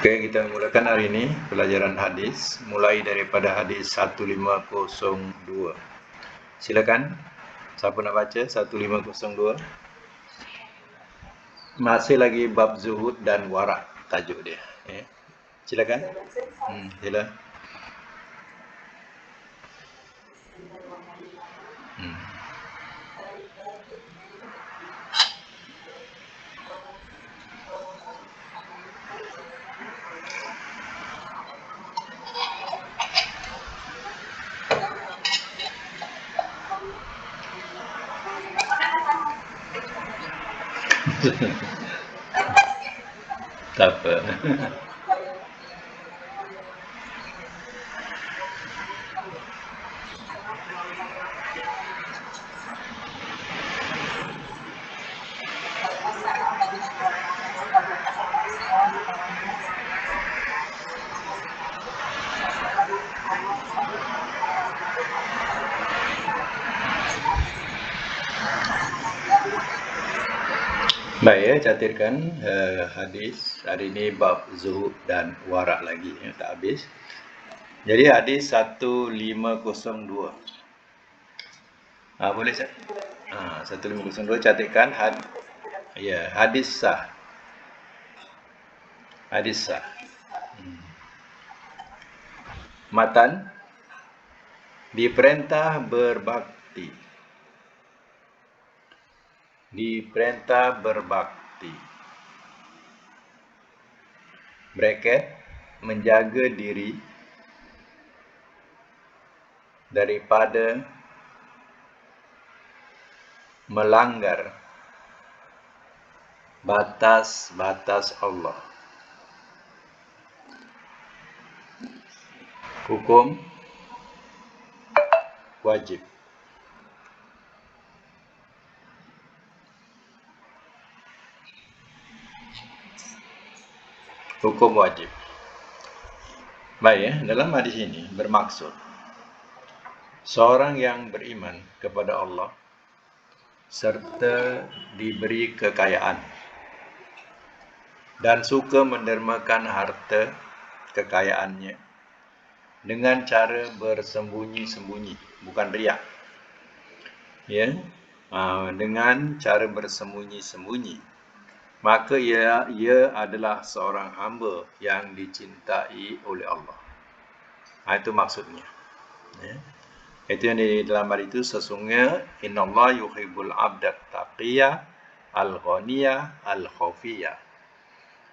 Oke, kita mulakan hari ini pelajaran hadis mulai daripada hadis 1502. Silakan. Siapa nak baca 1502? Masih lagi bab zuhud dan warak tajuk dia. Silakan. Sila. Tak apa. Baik ya, catatkan hadis hari ini bab zuhud dan warak lagi ya, tak habis. Jadi hadis 1502. Boleh cak? 1502 catatkan hadis sah. Hadis sah. Matan diperintah berbakti. Diperintah berbakti. Bracket, menjaga diri daripada melanggar batas-batas Allah. Hukum wajib. Hukum wajib. Baik ya, dalam hadis ini bermaksud seorang yang beriman kepada Allah serta diberi kekayaan dan suka mendermakan harta kekayaannya dengan cara bersembunyi-sembunyi, bukan riak. Ya, dengan cara bersembunyi-sembunyi, maka ia adalah seorang hamba yang dicintai oleh Allah. Itu maksudnya. Ya. Itu yang di dalam hadis itu, sesungguhnya innallaha yuhibbul abdat taqiyya al-ghaniyya al-khafiyya.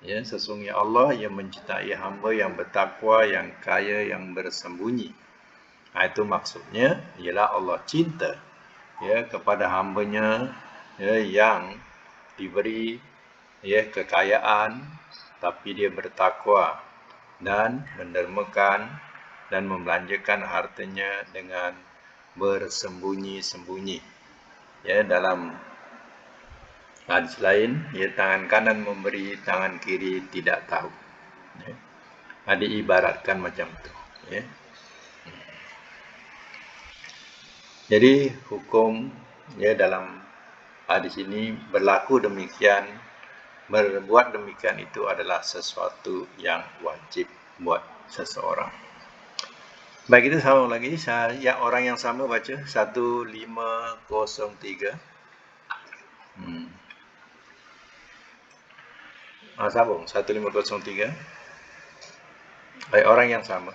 Ya, sesungguhnya Allah yang mencintai hamba yang bertakwa, yang kaya, yang bersembunyi. Itu maksudnya ialah Allah cinta ya kepada hambanya ya, yang diberi kekayaan tapi dia bertakwa dan mendermakan dan membelanjakan hartanya dengan bersembunyi-sembunyi. Ya, dalam hadis lain, tangan kanan memberi, tangan kiri tidak tahu. Ya. Diibaratkan macam itu. Ya. Jadi hukum dalam hadis ini berlaku demikian. Berbuat demikian itu adalah sesuatu yang wajib buat seseorang. Baik, kita sama lagi. Orang yang sama baca 1503. Sambung 1503. Baik, orang yang sama.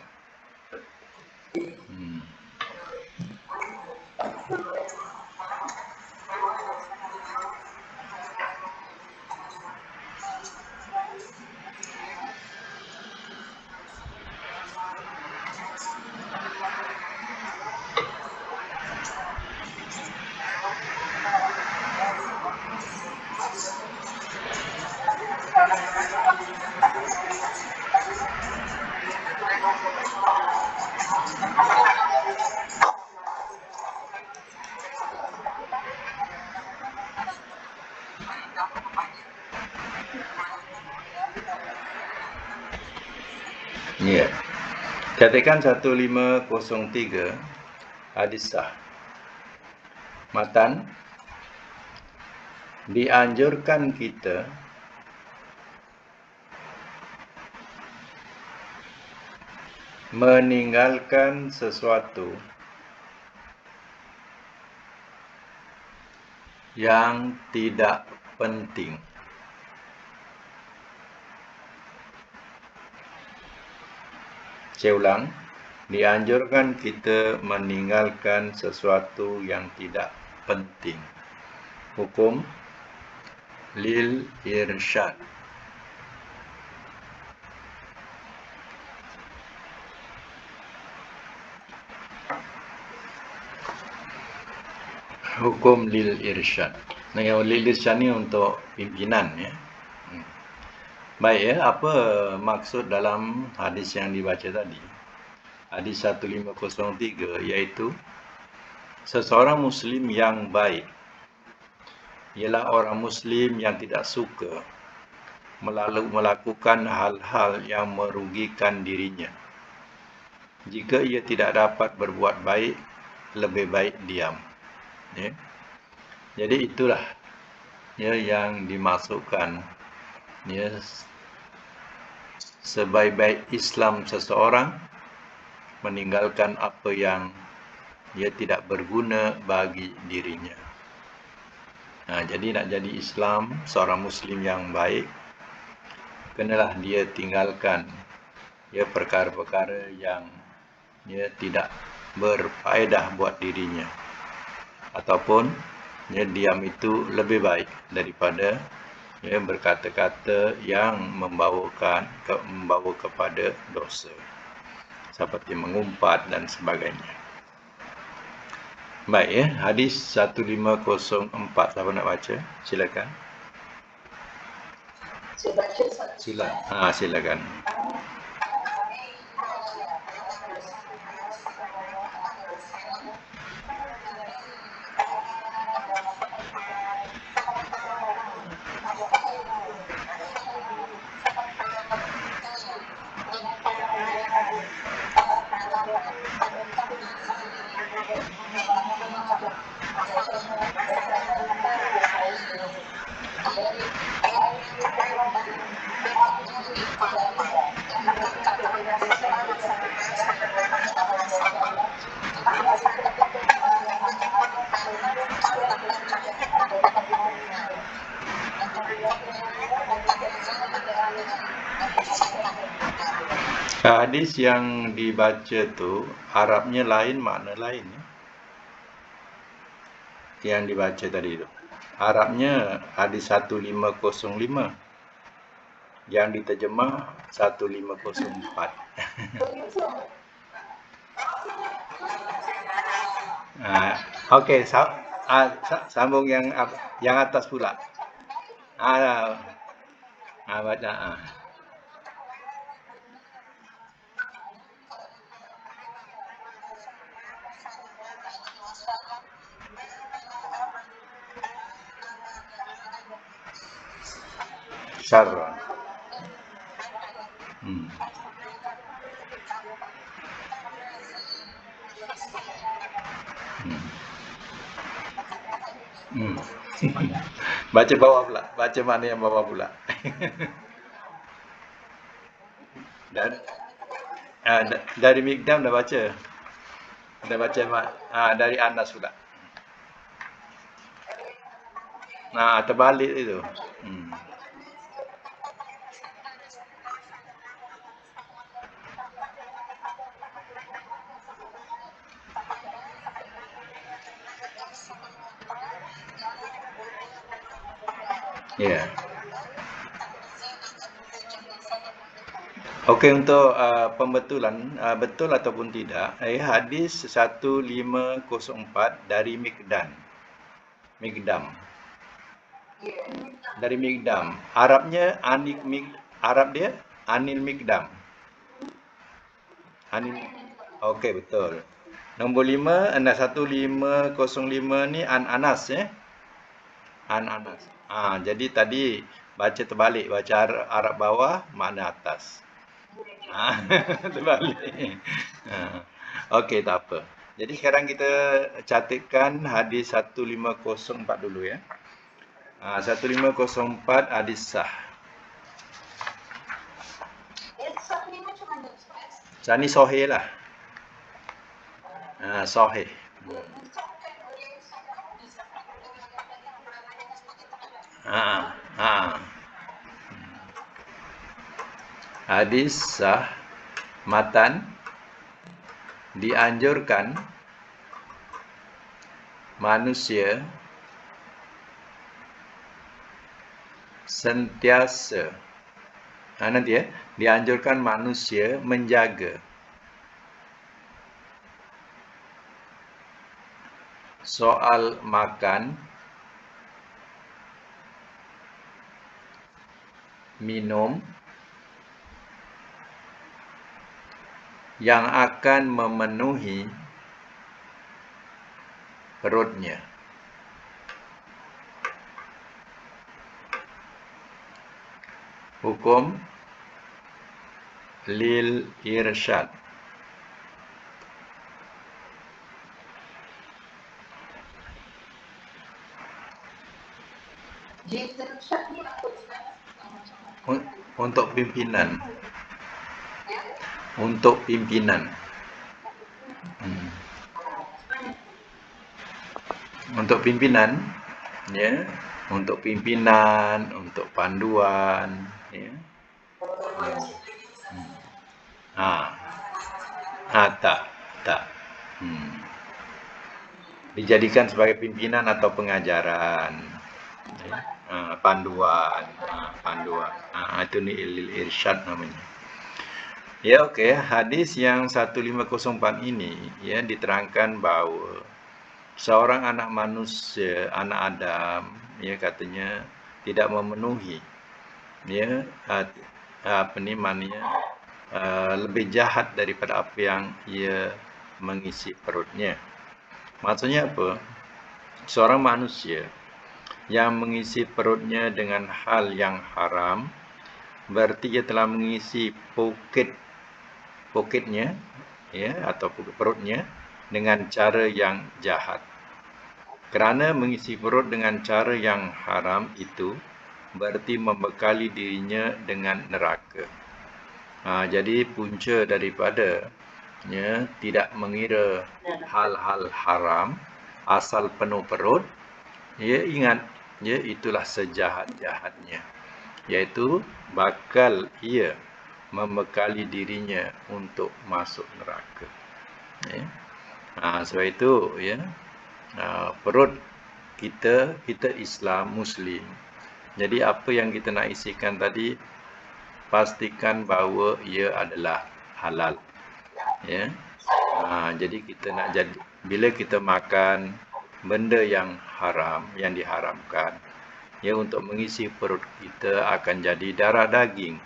Ya. Catatkan 1503 hadis sah. Matan, dianjurkan kita meninggalkan sesuatu yang tidak penting. Saya ulang, dianjurkan kita meninggalkan sesuatu yang tidak penting. Hukum lil irsyad. Hukum lil irsyad. Nah, yang lil irsyad ni untuk pimpinan ya. Baik ya, apa maksud dalam hadis yang dibaca tadi? Hadis 1503 iaitu seseorang muslim yang baik ialah orang muslim yang tidak suka melakukan hal-hal yang merugikan dirinya. Jika ia tidak dapat berbuat baik, lebih baik diam. Ya. Jadi itulah ya yang dimasukkan ya sebaik-baik Islam seseorang meninggalkan apa yang ia tidak berguna bagi dirinya. Nah, jadi nak jadi Islam, seorang Muslim yang baik, kenalah dia tinggalkan ya perkara-perkara yang ya tidak berfaedah buat dirinya. Ataupun ya diam itu lebih baik daripada ya berkata-kata yang membawa kepada dosa seperti mengumpat dan sebagainya. Baik ya, hadis 1504 siapa nak baca? Silakan. Silakan. Hadis yang dibaca tu Arabnya lain, makna lain ya. Yang dibaca tadi tu Arabnya hadis 1505, yang diterjemah 1504. Okey, sambung yang atas pula. Baca. Syarra. Baca bawah pula. Baca mana yang bawah pula. Dari Mikdam dah baca. Dah baca dari Anas pula. Terbalik itu. Ya. Okey, untuk pembetulan betul ataupun tidak, hadis 1504 dari Mikdam. Dari Mikdam. Arabnya Arab dia Anil Mikdam. Okey, betul. Nombor 5, 1505 ni Anas ya. Anas. Jadi tadi baca terbalik, baca Arab bawah, makna atas. Terbalik. Okey, tak apa. Jadi sekarang kita catatkan hadis 1504 dulu ya. 1504 hadis sah. Sani sahih lah. Sahih. Hadis sah matan dianjurkan manusia sentiasa dianjurkan manusia menjaga soal makan, minum yang akan memenuhi perutnya. Hukum lil irsyad. Untuk pimpinan. Untuk pimpinan. Untuk pimpinan, ya. Untuk pimpinan, untuk panduan, ya. Tak. Dijadikan sebagai pimpinan atau pengajaran, ya. Panduan. Itu ni lil irsyad namanya. Ya, okey. Hadis yang 1504 ini ya diterangkan bahawa seorang anak manusia, anak Adam, ya katanya tidak memenuhi, ya lebih jahat daripada apa yang ia mengisi perutnya. Maksudnya apa? Seorang manusia yang mengisi perutnya dengan hal yang haram, berarti dia telah mengisi poketnya, ya, atau poket perutnya dengan cara yang jahat. Kerana mengisi perut dengan cara yang haram itu berarti membekali dirinya dengan neraka. Jadi punca daripada tidak mengira hal-hal haram asal penuh perut, ingat, itulah sejahat-jahatnya, iaitu bakal ia membekali dirinya untuk masuk neraka. Sebab itu, perut kita Islam, Muslim. Jadi apa yang kita nak isikan tadi, pastikan bahawa ia adalah halal. Jadi kita nak bila kita makan benda yang haram, yang diharamkan, untuk mengisi perut kita akan jadi darah daging.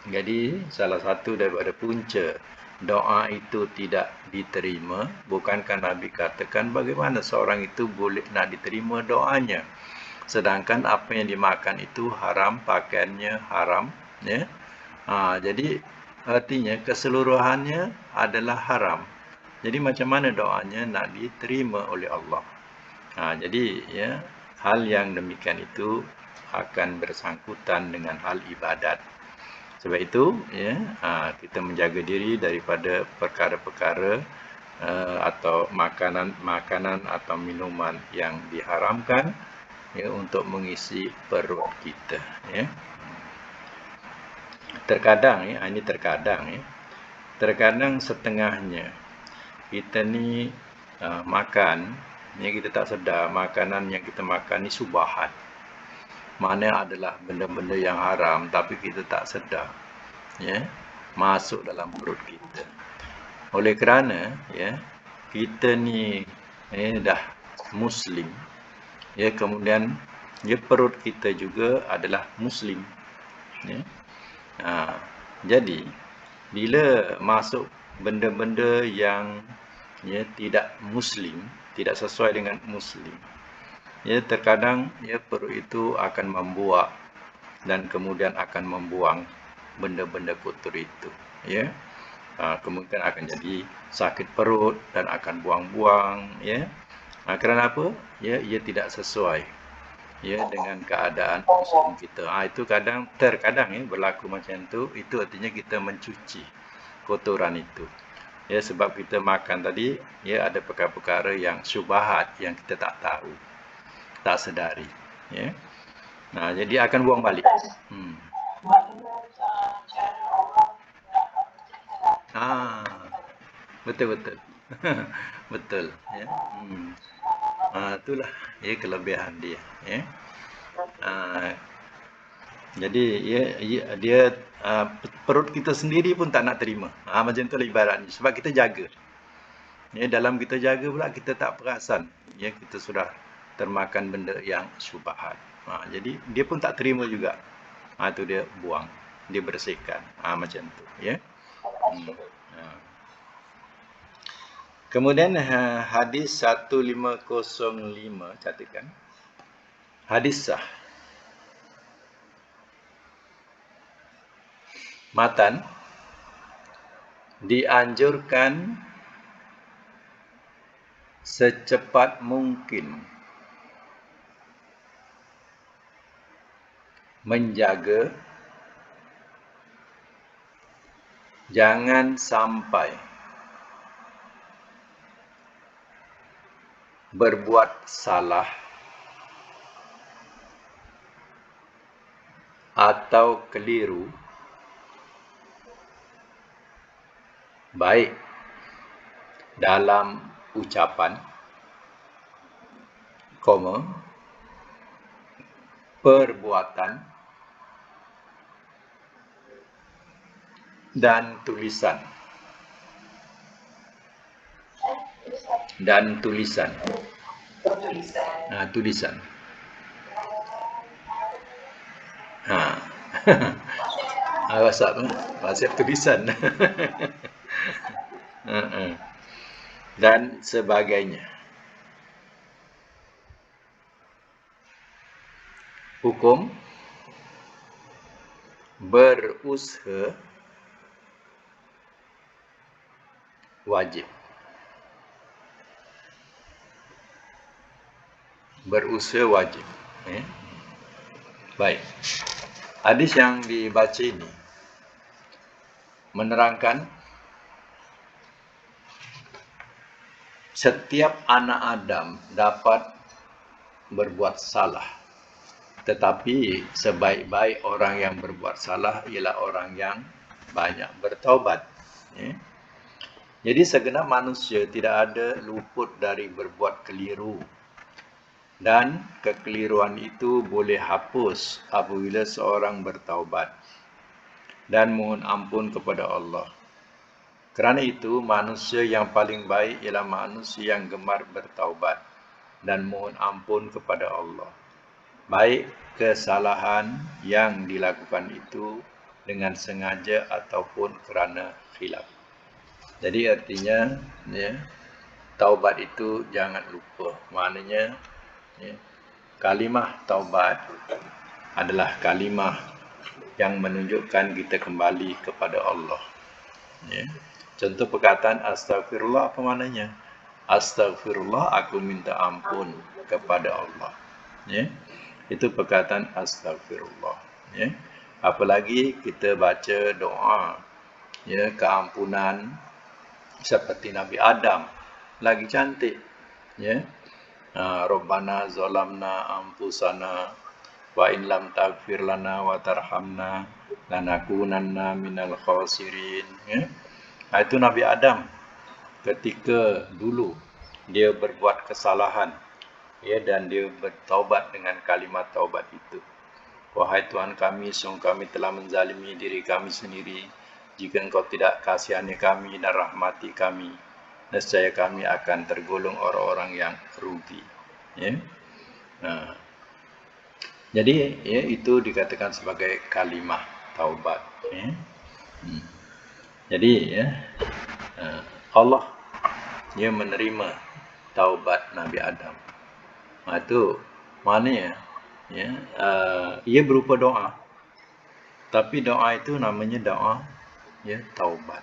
Jadi salah satu daripada punca doa itu tidak diterima, bukankah Nabi katakan bagaimana seorang itu boleh nak diterima doanya, sedangkan apa yang dimakan itu haram, pakaiannya haram, jadi artinya keseluruhannya adalah haram. Jadi macam mana doanya nak diterima oleh Allah? Jadi hal yang demikian itu akan bersangkutan dengan hal ibadat. Sebab itu kita menjaga diri daripada perkara-perkara atau makanan atau minuman yang diharamkan untuk mengisi perut kita. Terkadang terkadang setengahnya kita ni makan, kita tak sedar makanan yang kita makan ni subahat. Mana adalah benda-benda yang haram, tapi kita tak sedar masuk dalam perut kita. Oleh kerana kita ni dah Muslim, kemudian perut kita juga adalah Muslim. Jadi bila masuk benda-benda yang tidak Muslim, tidak sesuai dengan Muslim, terkadang perut itu akan membuak dan kemudian akan membuang benda-benda kotor itu. Kemungkinan akan jadi sakit perut dan akan buang-buang. Kerana apa? Ia tidak sesuai ya dengan keadaan musuh kita. Itu terkadang ya berlaku macam itu artinya kita mencuci kotoran itu. Ya sebab kita makan tadi ya ada perkara-perkara yang syubhat yang kita tak tahu, tak sedari, ya. Nah, jadi akan buang balik. Ah, betul. Betul, ya. Itulah ya kelebihan dia, ya. Ah, jadi dia perut kita sendiri pun tak nak terima. Macam itulah ibaratnya sebab kita jaga. Ya, dalam kita jaga pula kita tak perasan ya kita sudah termakan benda yang syubhat. Jadi dia pun tak terima juga. Itu dia buang, dia bersihkan. Macam tu, ya. Kemudian hadis 1505 catatkan. Hadis sah. Matan dianjurkan secepat mungkin menjaga jangan sampai berbuat salah atau keliru baik dalam ucapan, perbuatan dan tulisan. Tulisan. WhatsApp tulisan. Dan sebagainya. Hukum berusaha wajib. Berusaha wajib. Baik. Hadis yang dibaca ini menerangkan setiap anak Adam dapat berbuat salah. Tetapi sebaik-baik orang yang berbuat salah ialah orang yang banyak bertaubat. Jadi segenap manusia tidak ada luput dari berbuat keliru. Dan kekeliruan itu boleh hapus apabila seorang bertaubat dan mohon ampun kepada Allah. Kerana itu, manusia yang paling baik ialah manusia yang gemar bertaubat dan mohon ampun kepada Allah. Baik kesalahan yang dilakukan itu dengan sengaja ataupun kerana khilaf. Jadi artinya taubat itu jangan lupa. Maknanya kalimah taubat adalah kalimah yang menunjukkan kita kembali kepada Allah. Contoh perkataan astagfirullah apa maknanya? Astagfirullah, aku minta ampun kepada Allah. Itu perkataan astagfirullah. Apalagi kita baca doa keampunan seperti Nabi Adam, lagi cantik. Rabbana zalamna anfusana wa in lam taghfir lana wa tarhamna lanakunanna minal khasirin. Itu Nabi Adam ketika dulu dia berbuat kesalahan dan dia bertaubat dengan kalimat taubat itu. Wahai Tuhan kami, sungguh kami telah menzalimi diri kami sendiri. Jika Engkau tidak kasihani kami dan rahmati kami, nescaya kami akan tergolong orang-orang yang rugi. Jadi itu dikatakan sebagai kalimah taubat. Jadi Allah menerima taubat Nabi Adam. Itu maknanya ia berupa doa. Tapi doa itu namanya doa taubat.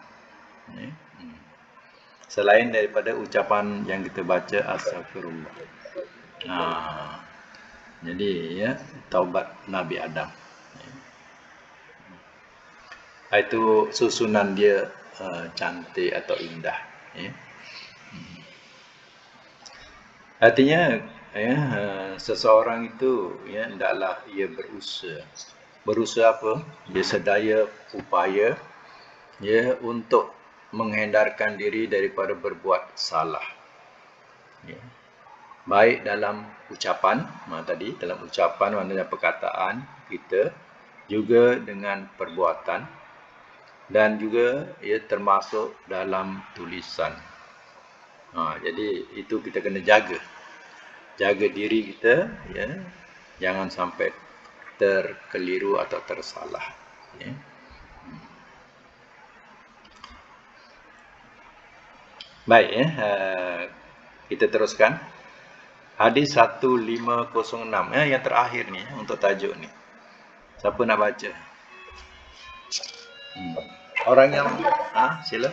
Selain daripada ucapan yang kita baca astagfirullah. Jadi ya, taubat Nabi Adam. Itu susunan dia cantik atau indah. Ya. Artinya ya, seseorang itu ya hendaklah ia berusaha. Berusaha apa? Dia sedaya upaya ya untuk menghindarkan diri daripada berbuat salah. Ya. Baik dalam ucapan, tadi dalam ucapan maknanya perkataan kita, juga dengan perbuatan, dan juga ia termasuk dalam tulisan. Jadi itu kita kena jaga diri kita ya, jangan sampai terkeliru atau tersalah ya. Baik ya, kita teruskan hadis 1506 ya, yang terakhir ni untuk tajuk ni. Siapa nak baca? Orang yang sila.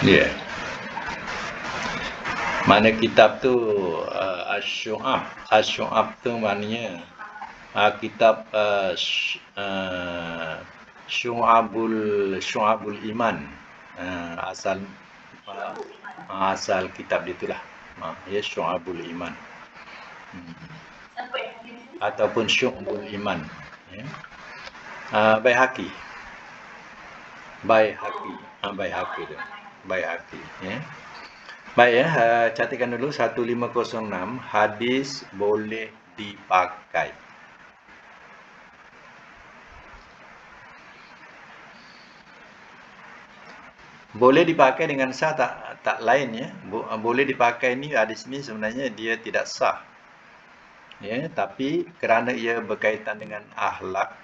Ya. Mana kitab tu Asy-Syu'ab. Asy-Syu'ab tu maknanya kitab Syu'abul Iman. Asal kitab itulah. Ya, Syu'abul Iman. Ataupun Syu'abul Iman. Ya. Baihaqi. Baihaqi tu. Baihaqi, ya. Baik ya, catatkan dulu 1506, hadis boleh dipakai. Boleh dipakai dengan sah tak lain ya. Boleh dipakai ni, hadis ni sebenarnya dia tidak sah. Ya, tapi kerana ia berkaitan dengan akhlak,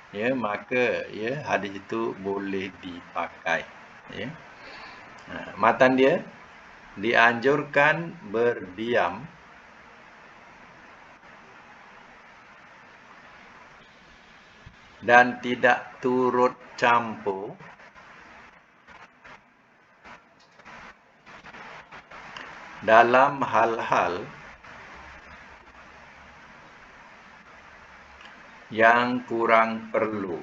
ya, maka ya hadis itu boleh dipakai. Ya. Matan dia, dianjurkan berdiam dan tidak turut campur dalam hal-hal yang kurang perlu.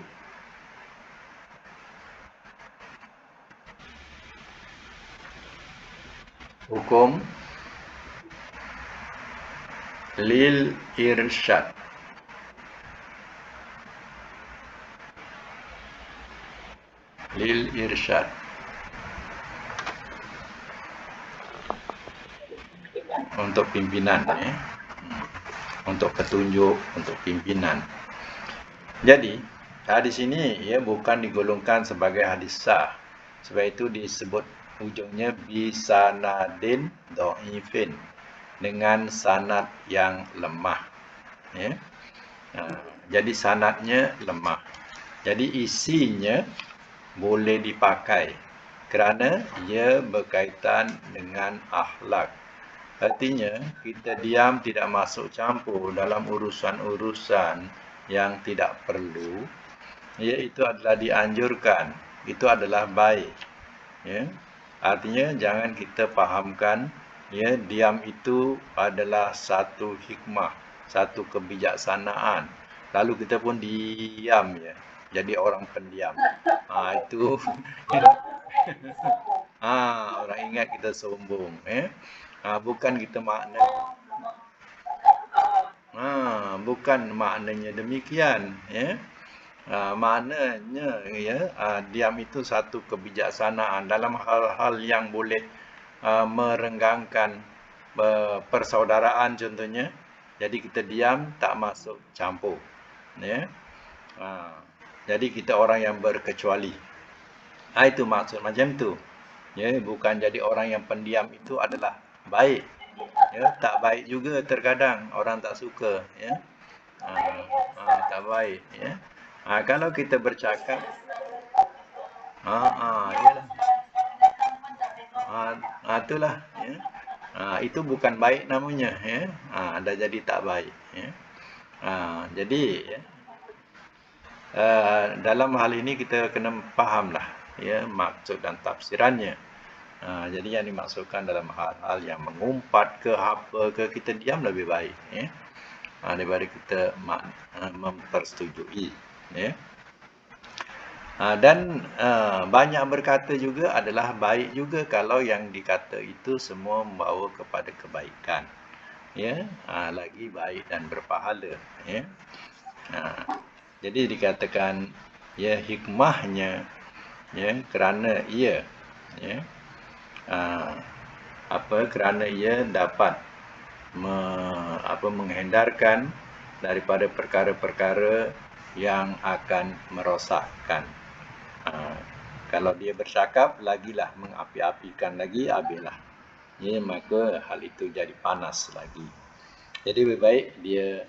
Hukum lil irsyad. Lil irsyad. Untuk pimpinan ya. Untuk petunjuk, untuk pimpinan. Jadi, hadis ini ya bukan digolongkan sebagai hadis sah. Sebab itu disebut ujungnya bisanadin dhaifin, dengan sanad yang lemah. Ya. Jadi sanadnya lemah. Jadi isinya boleh dipakai kerana ia berkaitan dengan akhlak. Artinya kita diam, tidak masuk campur dalam urusan-urusan yang tidak perlu. Ya, itu adalah dianjurkan. Itu adalah baik. Ya. Artinya jangan kita fahamkan ya diam itu adalah satu hikmah, satu kebijaksanaan. Lalu kita pun diam ya. Jadi orang pendiam. Itu Orang ingat kita sombong. Bukan kita makna. Bukan maknanya demikian. Maknanya diam itu satu kebijaksanaan dalam hal-hal yang boleh merenggangkan persaudaraan contohnya. Jadi kita diam, tak masuk campur. Jadi kita orang yang berkecuali. Itu maksud macam tu. Bukan jadi orang yang pendiam itu adalah baik. Tak baik juga terkadang orang tak suka. Tak baik. Kalau kita bercakap, iyalah. Itulah. Itu bukan baik namanya. Dah jadi tak baik. Jadi dalam hal ini kita kena fahamlah maksud dan tafsirannya. Jadi yang dimaksudkan dalam hal-hal yang mengumpat ke apa ke, kita diam lebih baik daripada kita mempersetujui. Dan banyak berkata juga adalah baik juga kalau yang dikata itu semua membawa kepada kebaikan. Lagi baik dan berpahala. Jadi dikatakan hikmahnya kerana ia kerana ia dapat menghindarkan daripada perkara-perkara yang akan merosakkan. Kalau dia bercakap, lagilah mengapi-apikan lagi, habislah. Maka hal itu jadi panas lagi. Jadi lebih baik dia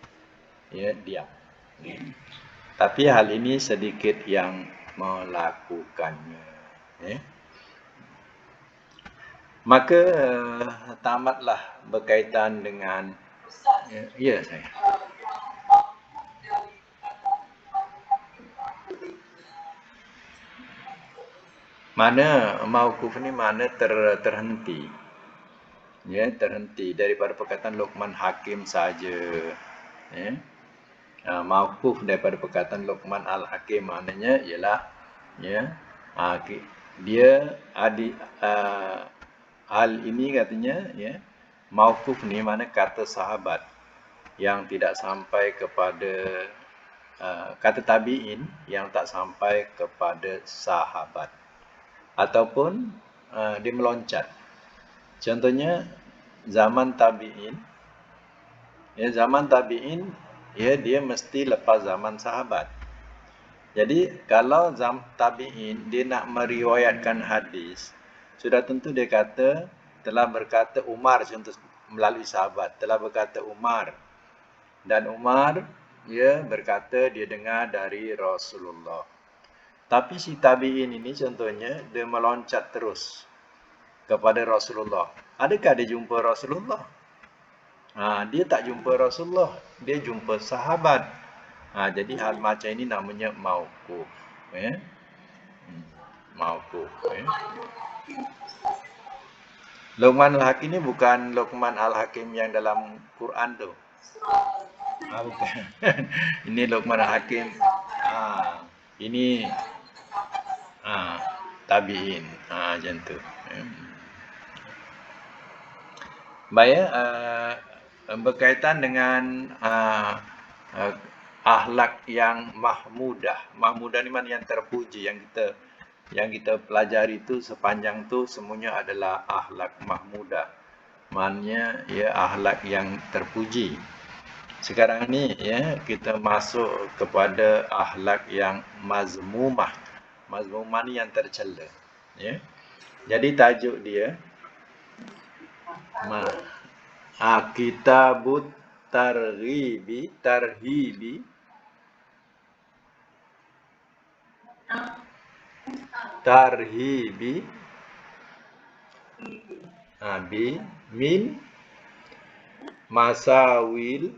diam. Tapi hal ini sedikit yang melakukannya. Maka tamatlah berkaitan dengan saya. Mana mauquf ni mana terhenti. Terhenti daripada perkataan Luqman Hakim saja. Mauquf daripada perkataan Luqman Al-Hakim maknanya ialah dia hal ini katanya mauquf ni mana kata sahabat yang tidak sampai kepada kata tabi'in yang tak sampai kepada sahabat ataupun dia meloncat. Contohnya zaman tabi'in. Zaman tabi'in dia mesti lepas zaman sahabat. Jadi kalau zaman tabi'in dia nak meriwayatkan hadis, sudah tentu dia kata telah berkata Umar, contoh melalui sahabat, telah berkata Umar. Dan Umar berkata dia dengar dari Rasulullah. Tapi si tabi'in ini contohnya dia meloncat terus kepada Rasulullah. Adakah dia jumpa Rasulullah? Dia tak jumpa Rasulullah, dia jumpa sahabat. Jadi hal macam ini namanya mauquf. Mauquf. Luqman Al-Hakim ni bukan Luqman Al-Hakim yang dalam Quran tu. Bukan. Ini Luqman Al-Hakim. Ini tabi'in. Macam tu. Baik, berkaitan dengan akhlak yang mahmudah. Mahmudah ni mana yang terpuji, yang kita pelajari itu sepanjang tu semuanya adalah akhlak mahmudah. Maknanya akhlak yang terpuji. Sekarang ni kita masuk kepada akhlak yang mazmumah. Mazmumah ni yang tercela. Jadi tajuk dia Kitabut Tarhibi min masawil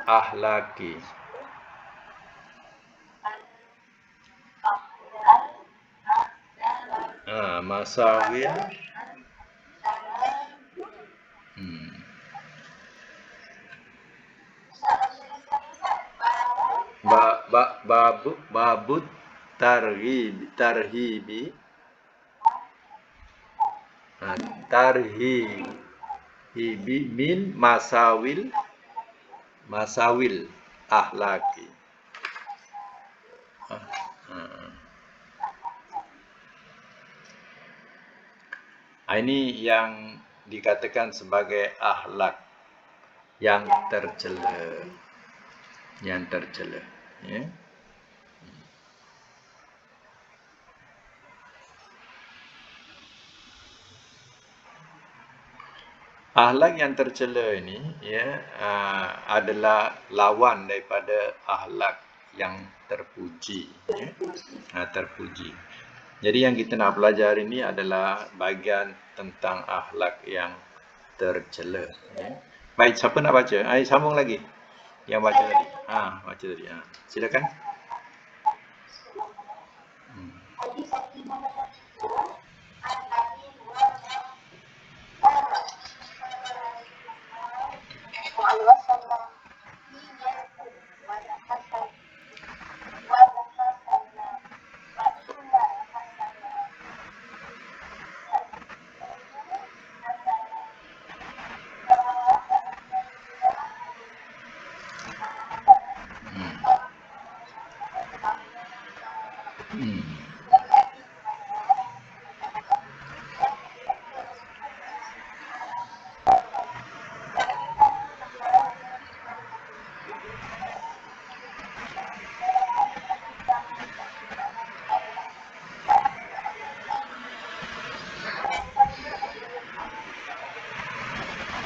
ahlaki. Masawil babut tarhibi min masawil ahlaki. Ini yang dikatakan sebagai akhlak yang tercela. Ya. Akhlak yang tercela ini adalah lawan daripada akhlak yang terpuji. Terpuji. Jadi yang kita nak belajar ini adalah bahagian tentang akhlak yang tercela. Baik, siapa nak baca? Sambung lagi. Yang baca tadi. Baca tadi. Silakan.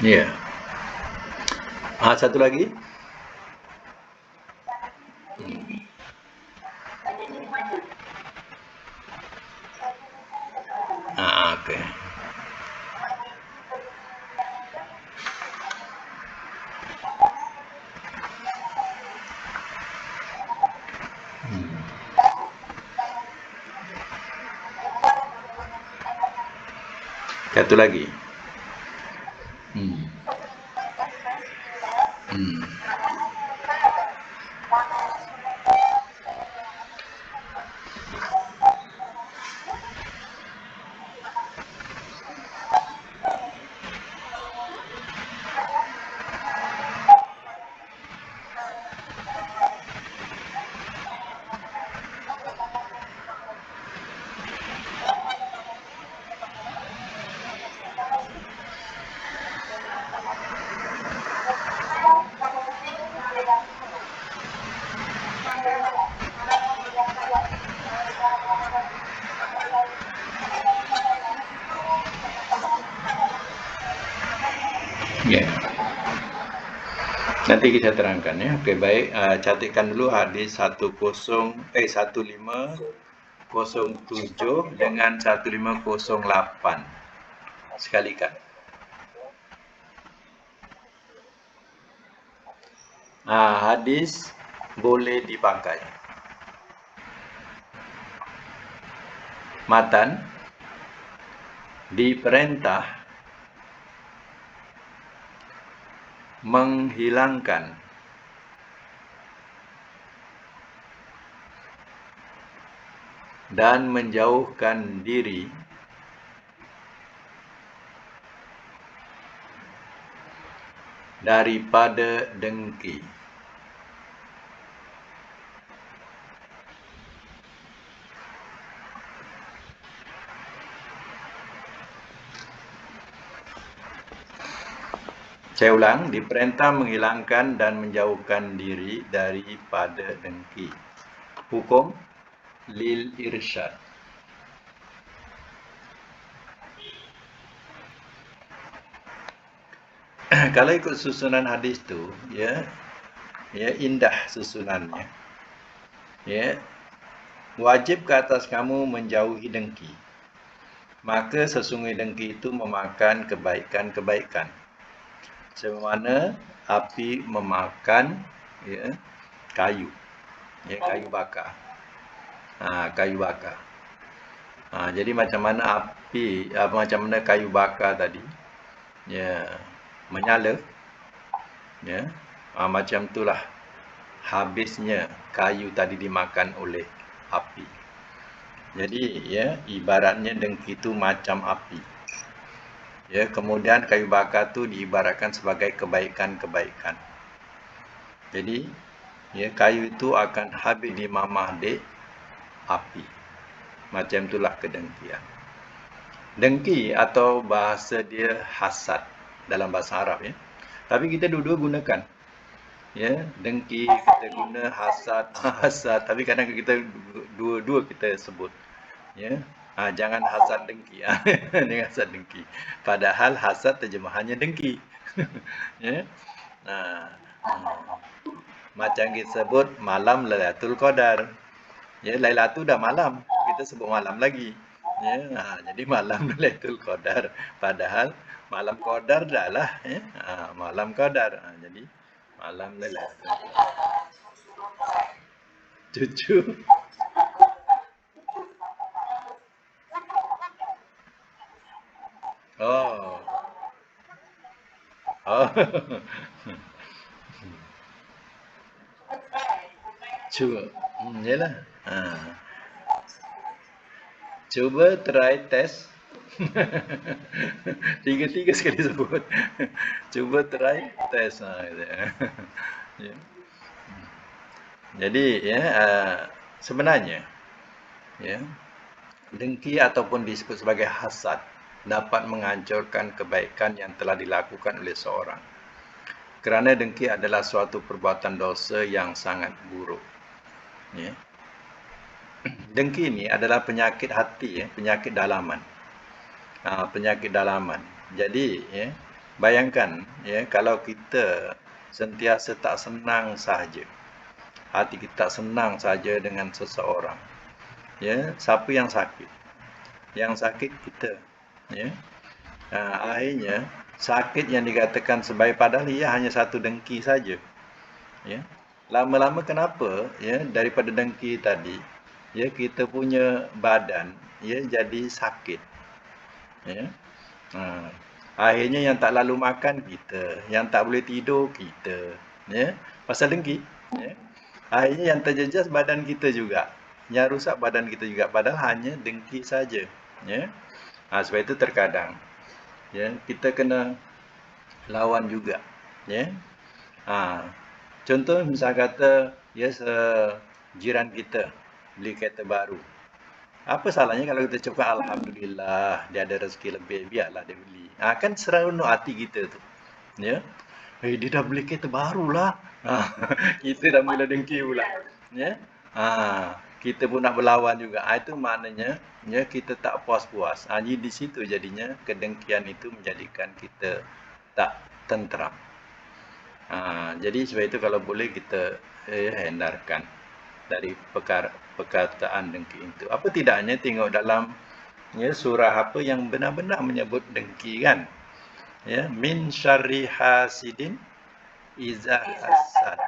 Ya. Satu lagi. Okey. Satu lagi. Ya. Nanti kita terangkan ya. Okey, baik. Catatkan dulu hadis 1507 dengan 1508. Sekalikan. Hadis boleh dipakai. Matan diperintah menghilangkan dan menjauhkan diri daripada dengki. Saya ulang, diperintah menghilangkan dan menjauhkan diri daripada dengki. Hukum lil irsyad. Kalau ikut susunan hadis tu, ya indah susunannya. Ya, wajib ke atas kamu menjauhi dengki. Maka sesungguhnya dengki itu memakan kebaikan-kebaikan. Sebagaimana api memakan kayu. Kayu bakar. Kayu bakar. Jadi macam mana api, macam mana kayu bakar tadi, menyala, macam itulah habisnya kayu tadi dimakan oleh api. Jadi ya, ibaratnya dengki itu macam api. Ya, kemudian kayu bakar tu diibaratkan sebagai kebaikan-kebaikan. Jadi, ya, kayu itu akan habis dimamah di api. Macam itulah kedengkian. Dengki atau bahasa dia hasad dalam bahasa Arab ya. Tapi kita dua-dua gunakan. Ya, dengki kita guna hasad, hasad. Tapi kadang kita dua-dua kita sebut. Ya. Jangan hasad dengki. Jangan hasad dengki. Padahal hasad terjemahannya dengki. Ya. Nah, macam kita sebut malam Lailatul Qadar. Ya, Lailatul dah malam. Kita sebut malam lagi. Ya, jadi malam Lailatul Qadar. Padahal malam Qadar dah lah. Ya. Malam Qadar. Jadi malam Lailatul Cucu. Oh. Oh. Cuba. Yalah. Cuba try test. Tiga-tiga sekali sebut. Cuba try test. Gitu. Ya. Jadi ya sebenarnya ya dengki ataupun disebut sebagai hasad dapat menghancurkan kebaikan yang telah dilakukan oleh seorang. Kerana dengki adalah suatu perbuatan dosa yang sangat buruk. Ya. Dengki ini adalah penyakit hati, ya, penyakit dalaman. Penyakit dalaman. Jadi, ya, bayangkan, ya, kalau kita sentiasa tak senang sahaja, hati kita tak senang saja dengan seseorang, ya, siapa yang sakit? Yang sakit kita, ya. Akhirnya sakit yang dikatakan sebaik padahal ia hanya satu dengki saja, ya. Lama-lama kenapa, ya, daripada dengki tadi, ya, kita punya badan, ya, jadi sakit, ya. Akhirnya yang tak lalu makan kita, yang tak boleh tidur kita, ya, pasal dengki, ya. Akhirnya yang terjejas badan kita juga, yang rusak badan kita juga, padahal hanya dengki saja, ya. Sebab itu terkadang, ya, kita kena lawan juga, ya. Contoh misal kata, ya, jiran kita beli kereta baru. Apa salahnya kalau kita cakap alhamdulillah dia ada rezeki lebih, biarlah dia beli. Kan seronok hati kita tu. Ya. Dia dah beli kereta baru lah. Kita dah mula dengki pula. Ya. Kita pun nak berlawan juga. Itu maknanya ya kita tak puas-puas. Jadi di situ jadinya kedengkian itu menjadikan kita tak tenteram. Jadi sebab itu kalau boleh kita hindarkan dari perkataan dengki itu. Apa tidaknya tengok dalam ya surah apa yang benar-benar menyebut dengki kan? Ya, min syarri hasidin iza hasad.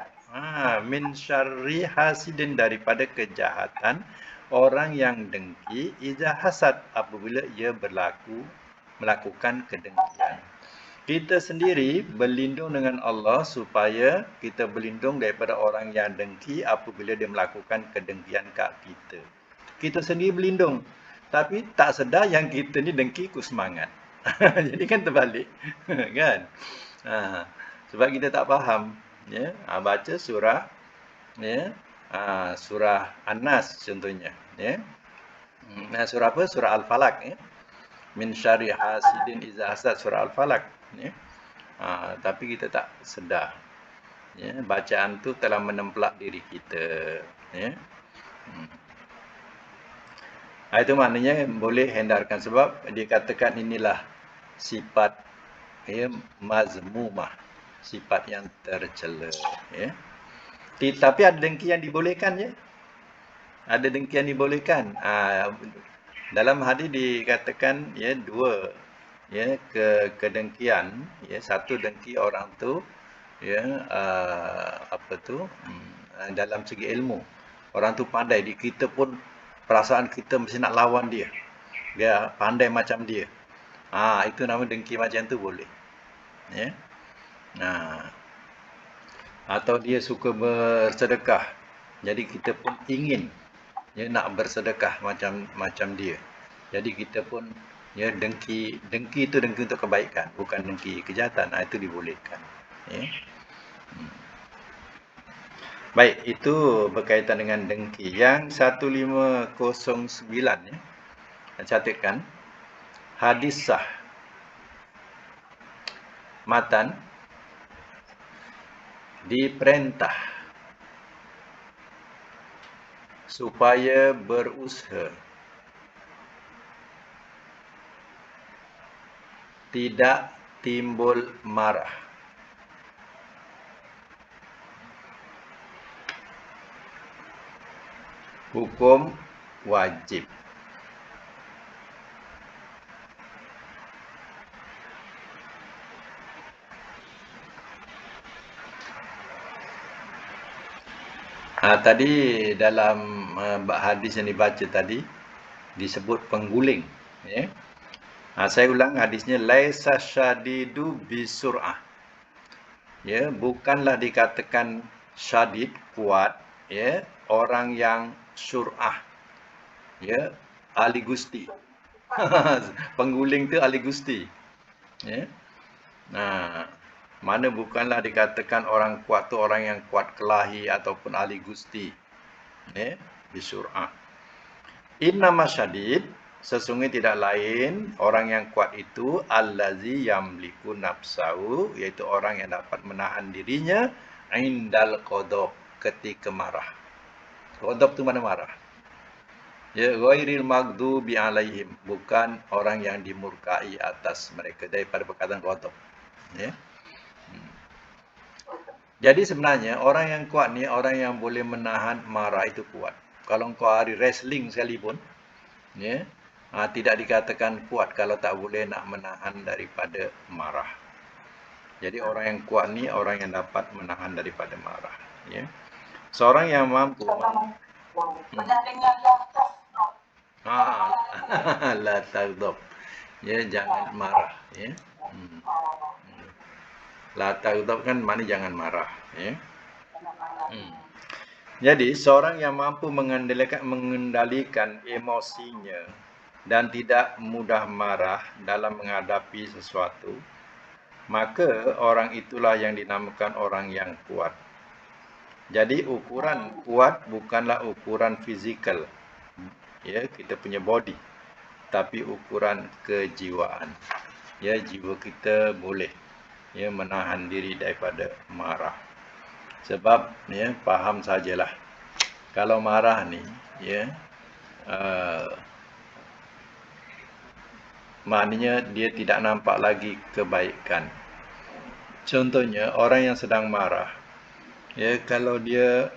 Min syarri hasidin daripada kejahatan orang yang dengki iza hasad apabila ia melakukan kedengkian. Kita sendiri berlindung dengan Allah supaya kita berlindung daripada orang yang dengki apabila dia melakukan kedengkian kat kita. Kita sendiri berlindung. Tapi tak sedar yang kita ni dengki ku semangat. Jadi kan terbalik. Kan? Sebab kita tak faham. Ya? Baca surah ya? Surah An-Nas contohnya. Ya? Surah apa? Surah Al-Falaq. Ya? Min syarri hasidin iza hasad, surah Al-Falaq, ya. Tapi kita tak sedar, ya, bacaan tu telah menemplak diri kita, ya. Itu maknanya boleh hindarkan sebab dikatakan inilah sifat ya mazmumah, sifat yang tercela, ya. Tapi ada dengki yang dibolehkan, ya. Ada dengki yang dibolehkan. Dalam hadis dikatakan ya dua ya kedengkian, ya satu dengki orang tu ya dalam segi ilmu. Orang tu pandai, kita pun perasaan kita mesti nak lawan dia. Dia pandai macam dia. Itu nama dengki macam tu boleh. Ya. Atau dia suka bersedekah. Jadi kita pun ingin ya nak bersedekah macam dia. Jadi kita pun ya dengki itu dengki untuk kebaikan, bukan dengki kejahatan. Itu dibolehkan. Ya. Baik, itu berkaitan dengan dengki. Yang 1509 ya. Catatkan hadis sah. Matan diperintah supaya berusaha tidak timbul marah. Hukum wajib. Tadi dalam hadis yang dibaca tadi disebut pengguling. Ya. Saya ulang hadisnya, laisa syadidu bisur'ah. Ya, bukanlah dikatakan syadid kuat, ya, orang yang sur'ah. Ya, ahli gusti. Pengguling tu ahli gusti. Ya. Mana bukanlah dikatakan orang kuat tu orang yang kuat kelahi ataupun ahli gusti. Ya, bisur'ah. Innama syadid, sesungguhnya tidak lain orang yang kuat itu allazi yamliku nafsahu, iaitu orang yang dapat menahan dirinya indal qadab, ketika marah. Qadab tu mana marah? Ya, ghairil maghdubi alaihim, bukan orang yang dimurkai atas mereka, daripada perkataan qadab. Ya. Jadi sebenarnya orang yang kuat ni orang yang boleh menahan marah itu kuat. Kalau kau hari wrestling sekalipun, ya, tidak dikatakan kuat kalau tak boleh nak menahan daripada marah. Jadi orang yang kuat ni orang yang dapat menahan daripada marah. Ya. Seorang yang mampu. La taghdab. Ya, jangan marah. Ya. La taghdab kan makna jangan marah. Ya. Jadi seorang yang mampu mengendalikan emosinya dan tidak mudah marah dalam menghadapi sesuatu, maka orang itulah yang dinamakan orang yang kuat. Jadi ukuran kuat bukanlah ukuran fizikal, ya, kita punya body, tapi ukuran kejiwaan. Ya, jiwa kita boleh, ya, menahan diri daripada marah. Sebab, ya, faham sajalah, kalau marah ni, ya, maknanya dia tidak nampak lagi kebaikan. Contohnya orang yang sedang marah, ya, kalau dia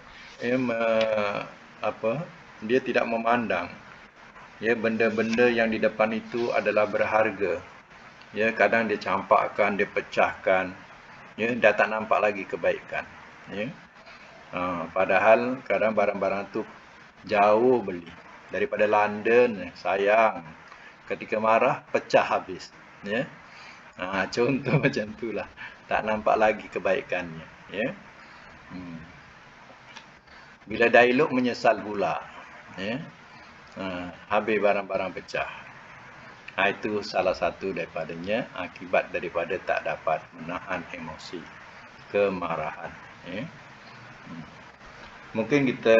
dia tidak memandang, ya, benda-benda yang di depan itu adalah berharga. Ya, kadang dia campakkan, dia pecahkan, ya, dah tak nampak lagi kebaikan. Ya. Padahal kadang barang-barang tu jauh beli daripada London, sayang, ketika marah pecah habis. Ya. Contoh macam itulah, tak nampak lagi kebaikannya. Ya. Bila dah elok menyesal pula. Ya. Habis barang-barang pecah. Itu salah satu daripadanya akibat daripada tak dapat menahan emosi, kemarahan. Ya. Mungkin kita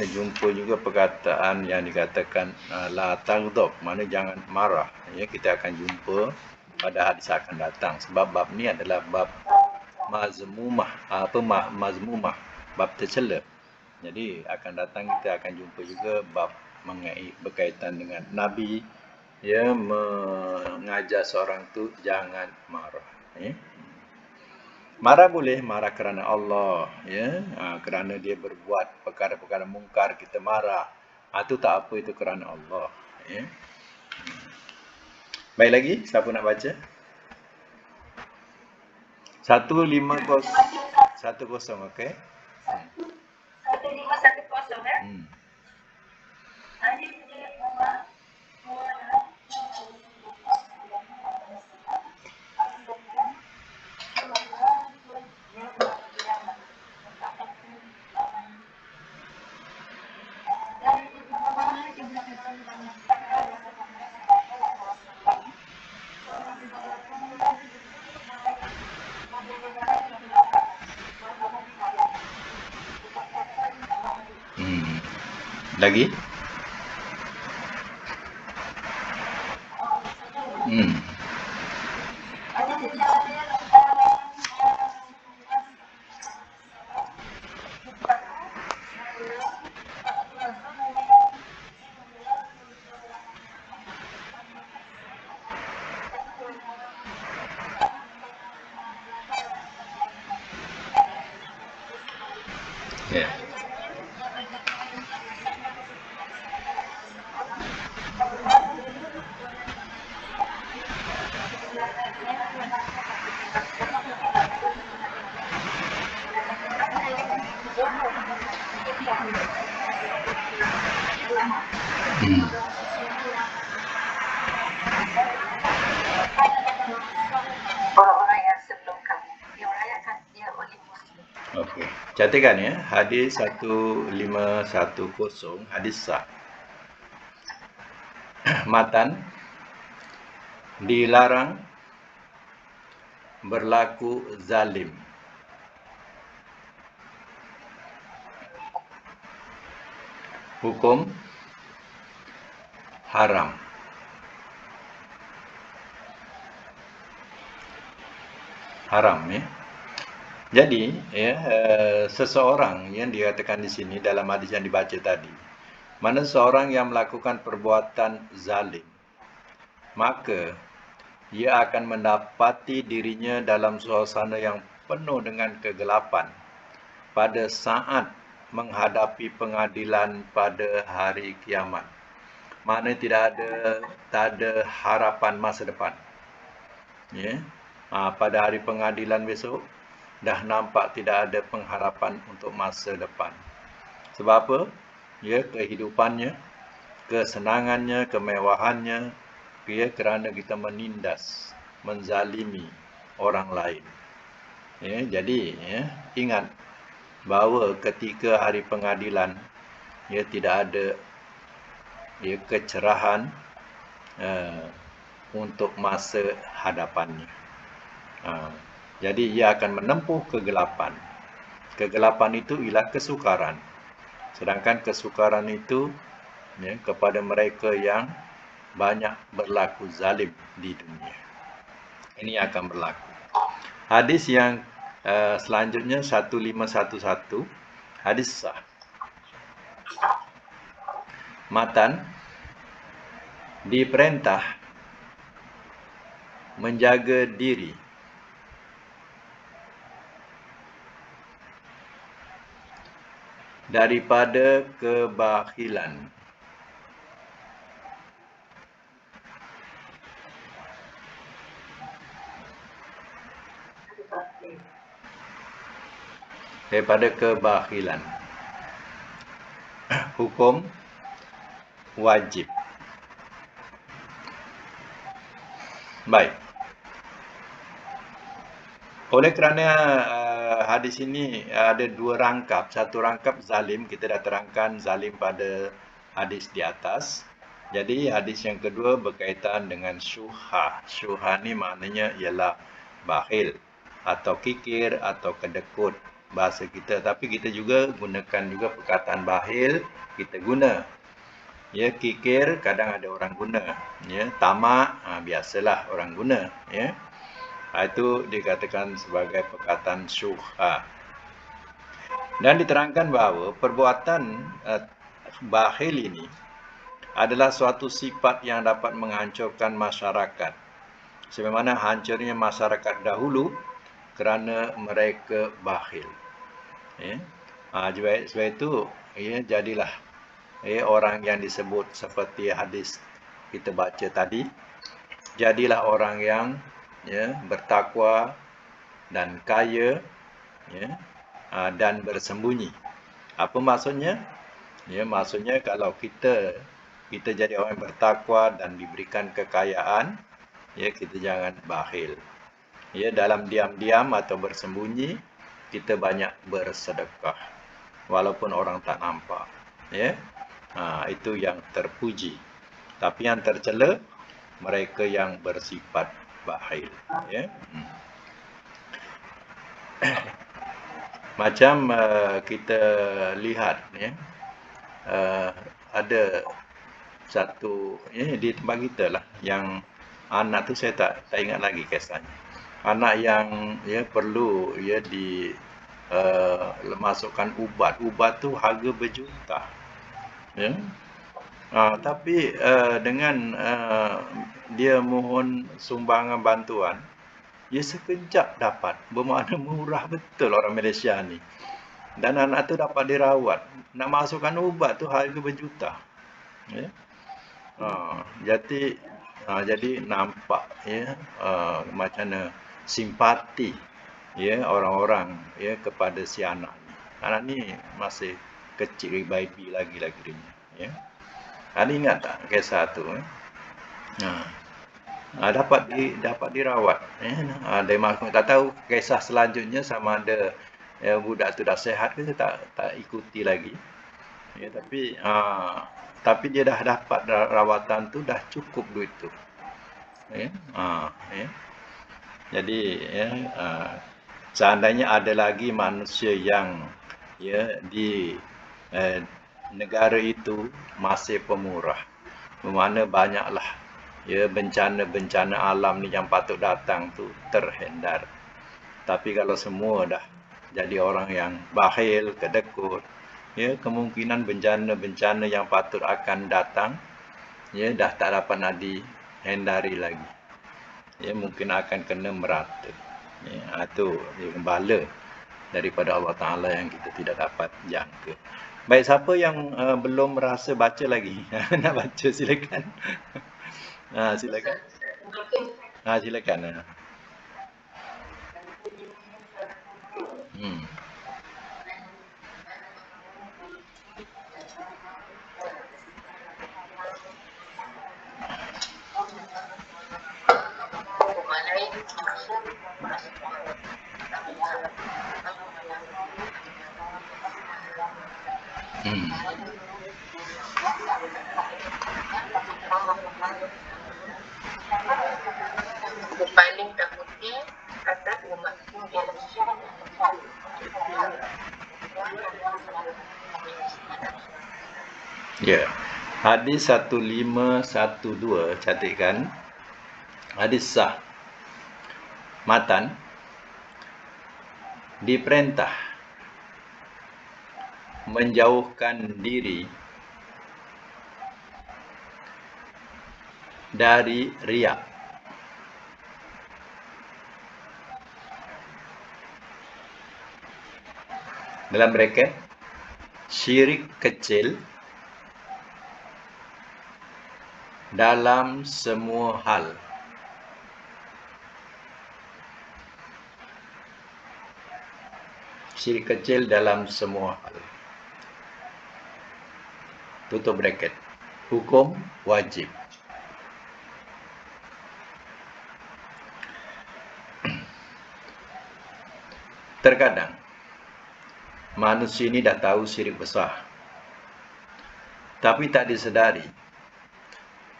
jumpa juga perkataan yang dikatakan la taghdab, makna jangan marah. Ya, kita akan jumpa pada hadis akan datang, sebab bab ni adalah bab mazmumah, mazmumah, bab tercela. Jadi akan datang kita akan jumpa juga bab berkaitan dengan Nabi, ya, mengajar seorang tu jangan marah. Ya. Marah boleh, marah kerana Allah, ya, kerana dia berbuat perkara-perkara mungkar kita marah. Itu tak apa, itu kerana Allah. Ya. Baik lagi, siapa nak baca? 150, 10, okey. 1510 ya. Lagi? Hmm. Ya. Hmm. Orang-orang yang sebelum kamu dirayakan dia oleh Muslim. Okey. Catatkan ya, hadis 1510 hadis sah. Matan dilarang berlaku zalim. Hukum haram. Haram ya. Jadi ya, seseorang yang dikatakan di sini dalam hadis yang dibaca tadi, mana seorang yang melakukan perbuatan zalim, maka ia akan mendapati dirinya dalam suasana yang penuh dengan kegelapan pada saat menghadapi pengadilan pada hari kiamat. Mana tak ada harapan masa depan. Ya. Pada hari pengadilan besok dah nampak tidak ada pengharapan untuk masa depan. Sebab apa? Ya, kehidupannya, kesenangannya, kemewahannya, ya, kerana kita menindas, menzalimi orang lain. Ya, jadi ya, ingat bahawa ketika hari pengadilan, ya, tidak ada ya, kecerahan untuk masa hadapannya. Jadi ia akan menempuh kegelapan. Kegelapan itu ialah kesukaran. Sedangkan kesukaran itu ya, kepada mereka yang banyak berlaku zalim di dunia. Ini akan berlaku. Hadis yang selanjutnya 1511, hadis sah. Matan diperintah menjaga diri daripada kebakhilan. Daripada kebakhilan. Hukum wajib. Baik. Oleh kerana hadis ini ada dua rangkap. Satu rangkap zalim, kita dah terangkan zalim pada hadis di atas. Jadi hadis yang kedua berkaitan dengan syuha. Syuha ni maknanya ialah bakhil atau kikir atau kedekut bahasa kita. Tapi kita juga gunakan juga perkataan bakhil, kita guna. Ya, kikir kadang ada orang guna. Ya, tamak biasalah orang guna. Ya. Itu dikatakan sebagai perkataan syuha. Dan diterangkan bahawa perbuatan bakhil ini adalah suatu sifat yang dapat menghancurkan masyarakat. Sebagaimana hancurnya masyarakat dahulu kerana mereka bakhil. Ya. Sebab itu ya, jadilah orang yang disebut seperti hadis kita baca tadi. Jadilah orang yang ya, bertakwa dan kaya ya, dan bersembunyi. Apa maksudnya? Ya, maksudnya kalau kita jadi orang yang bertakwa dan diberikan kekayaan, ya, kita jangan bakhil. Ya, dalam diam-diam atau bersembunyi kita banyak bersedekah walaupun orang tak nampak. Ya. Itu yang terpuji. Tapi yang tercela mereka yang bersifat bakhil. Ya. Macam kita lihat ya, ada satu di tempat kita lah yang anak tu saya tak ingat lagi kisahnya. Anak yang perlu masukkan ubat tu harga berjuta. Ya. Tapi dengan dia mohon sumbangan bantuan, dia sekejap dapat. Bermakna murah betul orang Malaysia ni. Dan anak tu dapat dirawat. Nak masukkan ubat tu harga berjuta. Ya. Jadi nampak macam mana simpati orang-orang kepada si anak ni. Anak ni masih kecil, baby lagi dia. Ya. Anda ingat tak kisah tu? Dapat dirawat. Dia tak tahu kisah selanjutnya sama ada budak tu dah sihat ke tak ikuti lagi. Ya, tapi dia dah dapat rawatan tu, dah cukup duit tu. Jadi seandainya ada lagi manusia yang di negara itu masih pemurah, bermakna banyaklah bencana-bencana alam ni yang patut datang tu terhindar. Tapi kalau semua dah jadi orang yang bakhil, kedekut, kemungkinan bencana-bencana yang patut akan datang dah tak dapat nak dihindari lagi. Mungkin akan kena merata. Itu bala daripada Allah Ta'ala yang kita tidak dapat jangka. Baik, siapa yang belum rasa baca lagi? Nak baca silakan. Silakan. Silakan. Paling takutnya kata umat dia Ya. Hadis 1512 catatkan. Hadis sah. Matan diperintah menjauhkan diri dari riak. Dalam bracket, syirik kecil dalam semua hal. Syirik kecil dalam semua hal. Tutup bracket. Hukum wajib. Terkadang manusia ini dah tahu syirik besar, tapi tak disedari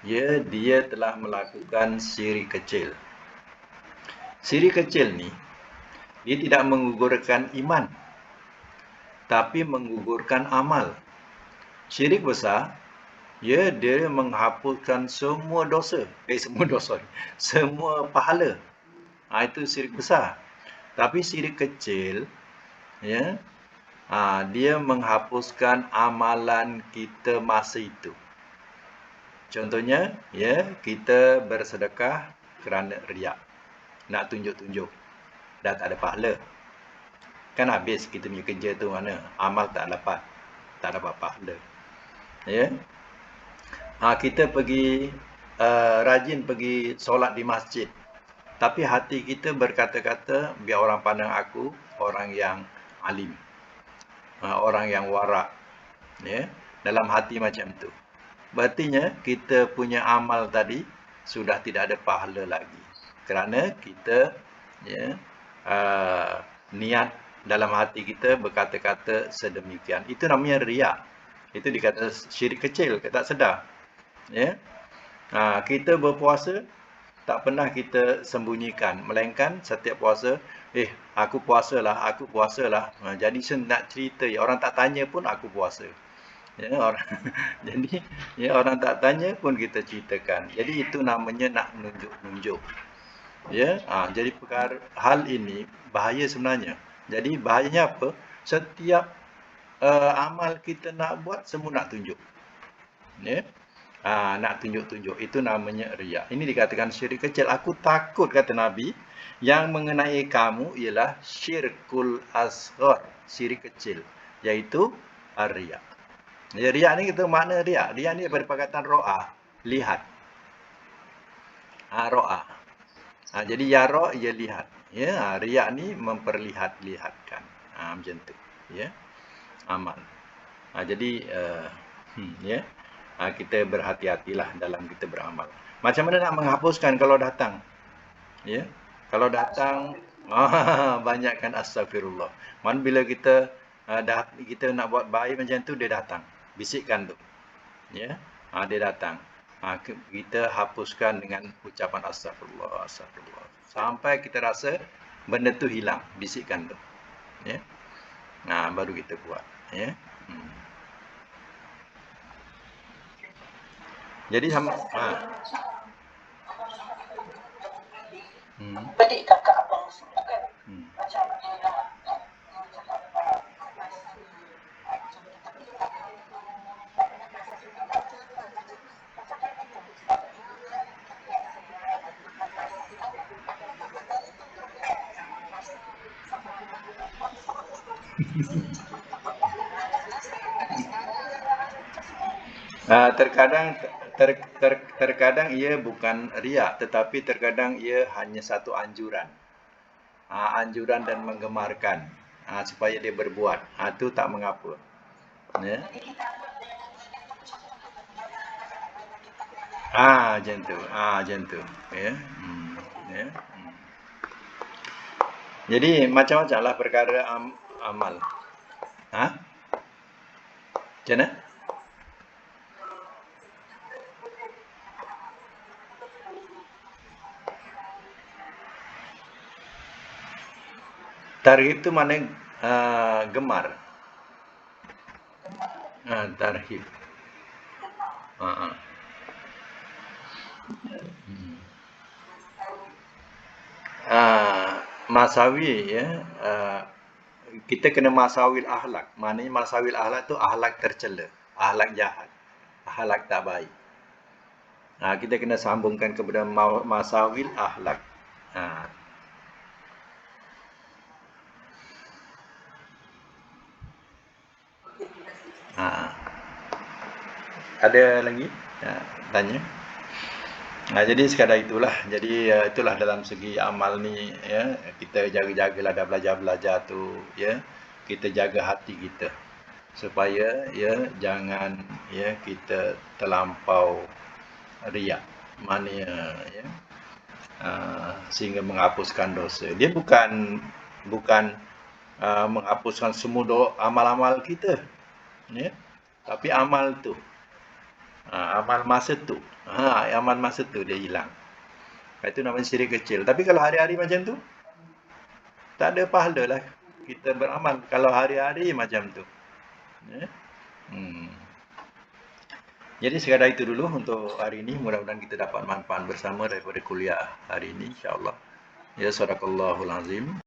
dia telah melakukan syirik kecil. Syirik kecil ni dia tidak menggugurkan iman, tapi menggugurkan amal. Syirik besar dia menghapuskan semua dosa, semua pahala. Itu syirik besar. Tapi syirik kecil dia menghapuskan amalan kita masa itu. Contohnya, kita bersedekah kerana riak, nak tunjuk-tunjuk, dah tak ada pahala. Kan habis kita punya kerja tu mana? Amal tak dapat pahala. Kita pergi rajin pergi solat di masjid, tapi hati kita berkata-kata, biar orang pandang aku orang yang alim, orang yang warak. Dalam hati macam tu. Berartinya kita punya amal tadi sudah tidak ada pahala lagi. Kerana kita niat dalam hati kita berkata-kata sedemikian. Itu namanya riak. Itu dikata syirik kecil, kita tak sedar. Kita berpuasa tak pernah kita sembunyikan, melainkan setiap puasa, aku puasalah. Jadi saya nak cerita, orang tak tanya pun aku puasa. Ya, orang jadi orang tak tanya pun kita ceritakan. Jadi itu namanya nak menunjuk-nunjuk. Ya, jadi perkara hal ini bahaya sebenarnya. Jadi bahayanya apa? Setiap amal kita nak buat semua nak tunjuk. Ya. Nak tunjuk-tunjuk. Itu namanya riak. Ini dikatakan syirik kecil. Aku takut, kata Nabi, yang mengenai kamu ialah syirkul asghar, syirik kecil, iaitu riak. Ya, riak ni kita makna riak. Riak ni daripada perkataan ro'ah, lihat. Ro'ah. Jadi yara ia lihat. Ya, riak ni memperlihat-lihatkan. Macam tu. Ya, amal. Jadi ya, kita berhati-hatilah dalam kita beramal. Macam mana nak menghapuskan kalau datang? Ya, kalau datang banyakkan astagfirullah. Man bila kita kita nak buat baik macam tu, dia datang. Bisikkan tu. Ya, dia datang. Kita hapuskan dengan ucapan astagfirullah, astagfirullah. Sampai kita rasa benda tu hilang, bisikkan tu. Ya. Baru kita buat, ya. Jadi sama Adik kakak abang semua kan. Macam terkadang ia bukan riak, tetapi terkadang ia hanya satu anjuran. Anjuran dan menggemarkan supaya dia berbuat. Itu tak mengapa. Ya. Macam tu. Ya. Ya. Jadi macam-macam lah perkara amal. Macam mana? Tarhib tu mana gemar. Tarhib. Masawi, ya. Kita kena masawil akhlak. Maknanya masawil akhlak tu akhlak tercela, akhlak jahat, akhlak tak baik. Kita kena sambungkan kepada masawil akhlak. Ada lagi? Tanya. Jadi sekadar itulah. Jadi itulah dalam segi amal ni, ya, kita jaga-jagalah dah belajar-belajar tu, ya. Kita jaga hati kita supaya, ya, jangan, ya, kita terlampau riak. Maknanya, ya, sehingga menghapuskan dosa. Dia bukan menghapuskan semua amal-amal kita, ya. Tapi amal tu, amal masa tu, amal masa tu dia hilang. Itu namanya syirik kecil. Tapi kalau hari-hari macam tu, tak ada pahala lah kita beramal. Kalau hari-hari macam tu, ya. Jadi sekadar itu dulu untuk hari ini. Mudah-mudahan kita dapat manfaat bersama daripada kuliah hari ini, insya-Allah. Ya, sadaqallahul azim.